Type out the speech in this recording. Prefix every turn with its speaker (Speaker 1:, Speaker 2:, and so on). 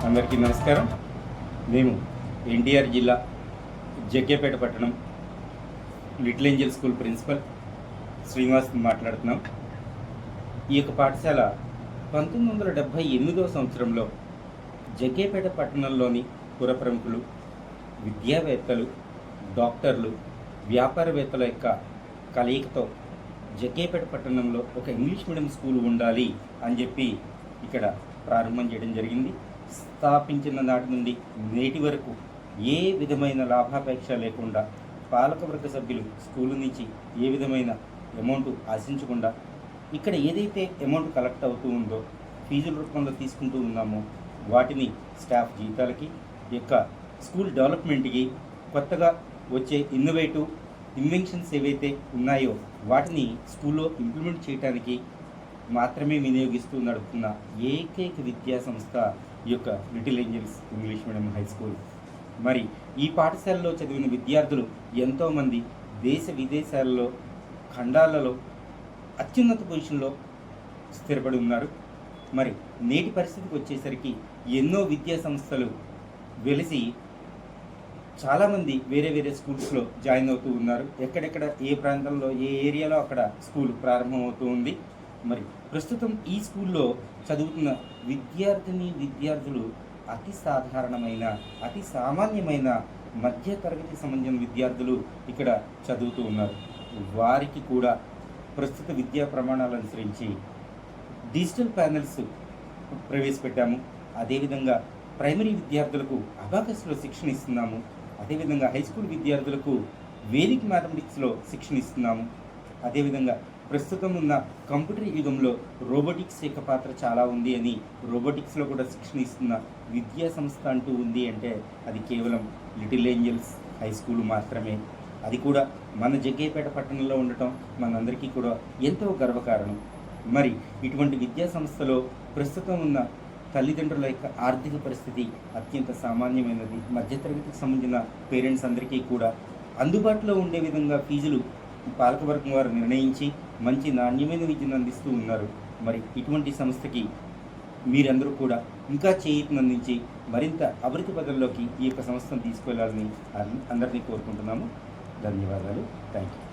Speaker 1: అందరికీ నమస్కారం. మేము ఎన్టీఆర్ జిల్లా జగ్గేపేట పట్టణం little angel school principal Srinivas మాట్లాడుతున్నాం. ఈ యొక్క పాఠశాల 1978వ సంవత్సరంలో జగ్గేపేట పట్టణంలోని పుర ప్రముఖులు, విద్యావేత్తలు, డాక్టర్లు, వ్యాపారవేత్తల యొక్క కలయికతో జగ్గేపేట పట్టణంలో ఒక ఇంగ్లీష్ మీడియం స్కూల్ ఉండాలి అని చెప్పి ఇక్కడ ప్రారంభం చేయడం జరిగింది. స్థాపించిన నాటి నుండి నేటి వరకు ఏ విధమైన లాభాపేక్ష లేకుండా పాలకవర్గ సభ్యులు స్కూలు నుంచి ఏ విధమైన అమౌంట్ ఆశించకుండా ఇక్కడ ఏదైతే అమౌంట్ కలెక్ట్ అవుతూ ఉందో ఫీజుల రూపంలో తీసుకుంటూ ఉన్నామో వాటిని స్టాఫ్ జీతాలకి, యొక్క స్కూల్ డెవలప్మెంట్కి, కొత్తగా వచ్చే ఇన్నోవేటివ్ ఇన్వెన్షన్స్ ఏవైతే ఉన్నాయో వాటిని స్కూల్లో ఇంప్లిమెంట్ చేయడానికి మాత్రమే వినియోగిస్తూ నడుపుతున్న ఏకైక విద్యా సంస్థ ఈ యొక్క little angels English medium high school. మరి ఈ పాఠశాలలో చదివిన విద్యార్థులు ఎంతోమంది దేశ విదేశాలలో, ఖండాలలో అత్యున్నత పొజిషన్లో స్థిరపడి ఉన్నారు. మరి నేటి పరిస్థితికి వచ్చేసరికి ఎన్నో విద్యా సంస్థలు వెలిసి చాలామంది వేరే వేరే స్కూల్స్లో జాయిన్ అవుతూ ఉన్నారు. ఎక్కడెక్కడ ఏ ప్రాంతంలో ఏ ఏరియాలో అక్కడ స్కూల్ ప్రారంభమవుతూ ఉంది. మరి ప్రస్తుతం ఈ స్కూల్లో చదువుతున్న విద్యార్థులు అతి సాధారణమైన, అతి సామాన్యమైన మధ్య తరగతి సంబంధించిన విద్యార్థులు ఇక్కడ చదువుతూ ఉన్నారు. వారికి కూడా ప్రస్తుత విద్యా ప్రమాణాలు అనుసరించి డిజిటల్ ప్యానెల్స్ ప్రవేశపెట్టాము. అదేవిధంగా ప్రైమరీ విద్యార్థులకు అబాకస్లో శిక్షణ ఇస్తున్నాము. అదేవిధంగా హై స్కూల్ విద్యార్థులకు వేదిక్ మ్యాథమెటిక్స్లో శిక్షణ ఇస్తున్నాము. అదేవిధంగా ప్రస్తుతం ఉన్న కంప్యూటర్ యుగంలో రోబోటిక్స్ యొక్క పాత్ర చాలా ఉంది అని రోబోటిక్స్లో కూడా శిక్షణ ఇస్తున్న విద్యా సంస్థ అంటూ ఉంది అంటే అది కేవలం లిటిల్ ఏంజల్స్ హై స్కూల్ మాత్రమే. అది కూడా మన జగ్గేపేట పట్టణంలో ఉండటం మనందరికీ కూడా ఎంతో గర్వకారణం. మరి ఇటువంటి విద్యా సంస్థలో ప్రస్తుతం ఉన్న తల్లిదండ్రుల యొక్క ఆర్థిక పరిస్థితి అత్యంత సామాన్యమైనది. మధ్యతరగతికి సంబంధించిన పేరెంట్స్ అందరికీ కూడా అందుబాటులో ఉండే విధంగా ఫీజులు పాలకవర్గం వారు నిర్ణయించి మంచి నాణ్యమైన విద్యను అందిస్తూ ఉన్నారు. మరి ఇటువంటి సంస్థకి మీరందరూ కూడా ఇంకా చేయూతనందించి మరింత అభివృద్ధి పదంలోకి ఈ యొక్క సంస్థను తీసుకువెళ్ళాలని అందరినీ కోరుకుంటున్నాము. ధన్యవాదాలు. Thank you.